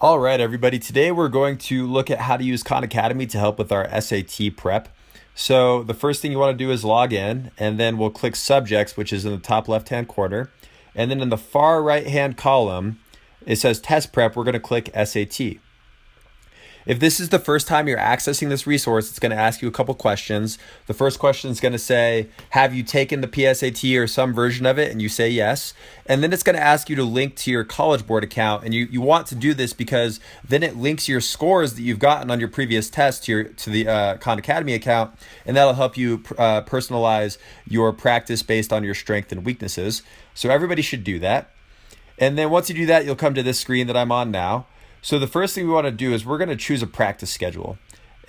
All right, everybody. Today we're going to look at how to use Khan Academy to help with our SAT prep. So the first thing you want to do is log in, and then we'll click Subjects, which is in the top left-hand corner. And then in the far right-hand column, it says Test Prep. We're going to click SAT. If this is the first time you're accessing this resource, it's going to ask you a couple questions. The first question is going to say, have you taken the PSAT or some version of it? And you say yes. And then it's going to ask you to link to your College Board account. And you want to do this because then it links your scores that you've gotten on your previous test to the Khan Academy account. And that'll help you personalize your practice based on your strengths and weaknesses. So everybody should do that. And then once you do that, you'll come to this screen that I'm on now. So the first thing we want to do is we're going to choose a practice schedule.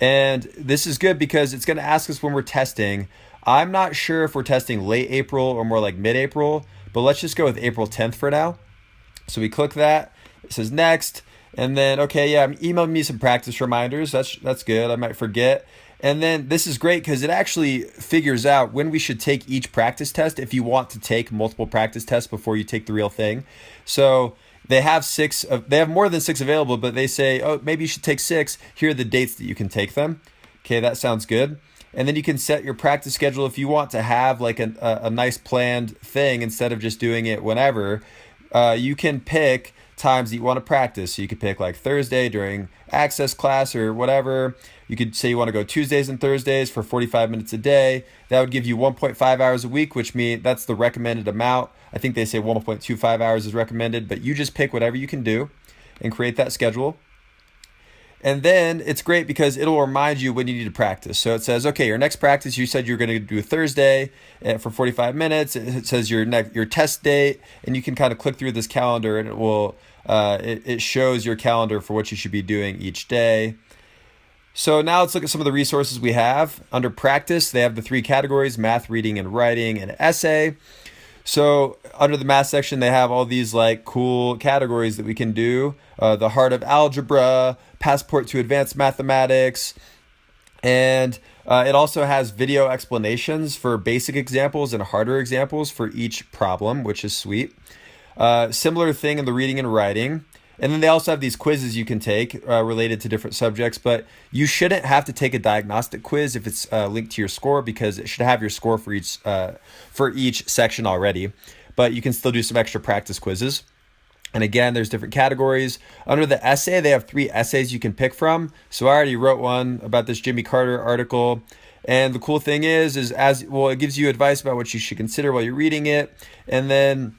And this is good because it's going to ask us when we're testing. I'm not sure if we're testing late April or more like mid-April, but let's just go with April 10th for now. So we click that. It says next. And then, okay, yeah, email me some practice reminders. That's good. I might forget. And then this is great because it actually figures out when we should take each practice test if you want to take multiple practice tests before you take the real thing. So they have they have more than six available, but they say, oh, maybe you should take six. Here are the dates that you can take them. Okay, that sounds good. And then you can set your practice schedule if you want to have like a nice planned thing instead of just doing it whenever. You can pick times that you want to practice. So you could pick like Thursday during access class or whatever. You could say you want to go Tuesdays and Thursdays for 45 minutes a day. That would give you 1.5 hours a week, which means that's the recommended amount. I think they say 1.25 hours is recommended, but you just pick whatever you can do and create that schedule. And then it's great because it'll remind you when you need to practice. So it says, okay, your next practice, you said you're going to do Thursday for 45 minutes. It says your test date, and you can kind of click through this calendar, and it will it shows your calendar for what you should be doing each day. So now let's look at some of the resources we have. Under practice, they have the three categories: math, reading, and writing, and essay. So under the math section, they have all these like cool categories that we can do. The Heart of Algebra, Passport to Advanced Mathematics, and it also has video explanations for basic examples and harder examples for each problem, which is sweet. Similar thing in the reading and writing. And then they also have these quizzes you can take related to different subjects, but you shouldn't have to take a diagnostic quiz if it's linked to your score because it should have your score for each section already. But you can still do some extra practice quizzes. And again, there's different categories. Under the essay, they have 3 essays you can pick from. So I already wrote one about this Jimmy Carter article. And the cool thing is it gives you advice about what you should consider while you're reading it. And then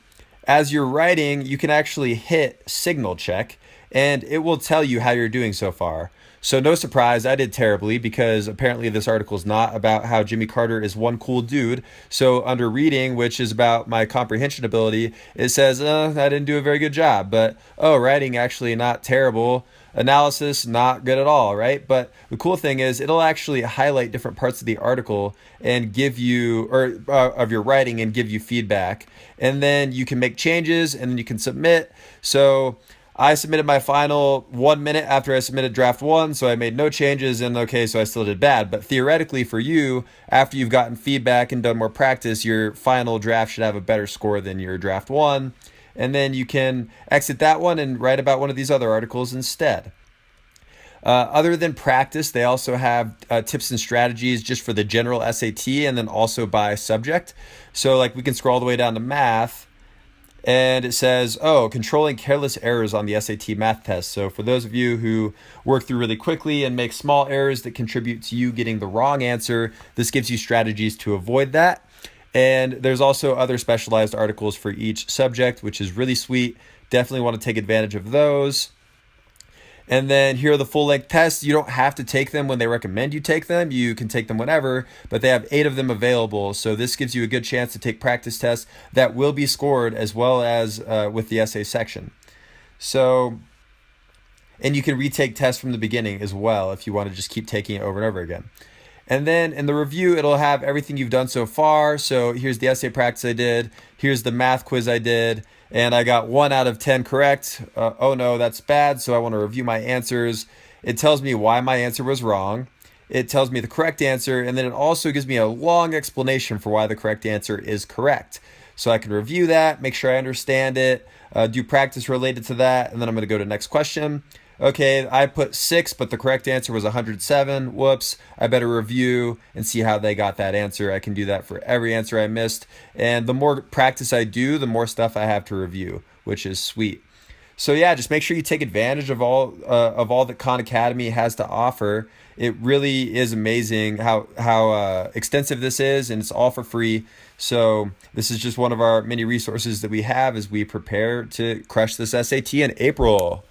as you're writing, you can actually hit signal check and it will tell you how you're doing so far. So no surprise, I did terribly because apparently this article is not about how Jimmy Carter is one cool dude. So under reading, which is about my comprehension ability, it says, I didn't do a very good job. But, writing actually not terrible. Analysis, not good at all, right? But the cool thing is it'll actually highlight different parts of the article and give you, of your writing and give you feedback. And then you can make changes and then you can submit. So I submitted my final 1 minute after I submitted draft 1, so I made no changes, and okay, so I still did bad. But theoretically for you, after you've gotten feedback and done more practice, your final draft should have a better score than your draft 1. And then you can exit that one and write about one of these other articles instead. Other than practice, they also have tips and strategies just for the general SAT and then also by subject. So like we can scroll all the way down to math. And it says, controlling careless errors on the SAT math test. So for those of you who work through really quickly and make small errors that contribute to you getting the wrong answer, this gives you strategies to avoid that. And there's also other specialized articles for each subject, which is really sweet. Definitely want to take advantage of those. And then here are the full-length tests. You don't have to take them when they recommend you take them. You can take them whenever, but they have 8 of them available. So this gives you a good chance to take practice tests that will be scored as well as with the essay section. So, and you can retake tests from the beginning as well if you want to just keep taking it over and over again. And then in the review, it'll have everything you've done so far. So here's the essay practice I did. Here's the math quiz I did. And I got 1 out of 10 correct. Oh no, that's bad. So I want to review my answers. It tells me why my answer was wrong. It tells me the correct answer. And then it also gives me a long explanation for why the correct answer is correct. So I can review that, make sure I understand it, do practice related to that. And then I'm going to go to next question. Okay, I put 6, but the correct answer was 107. Whoops. I better review and see how they got that answer. I can do that for every answer I missed. And the more practice I do, the more stuff I have to review, which is sweet. So yeah, just make sure you take advantage of all that Khan Academy has to offer. It really is amazing how extensive this is, and it's all for free. So this is just one of our many resources that we have as we prepare to crush this SAT in April.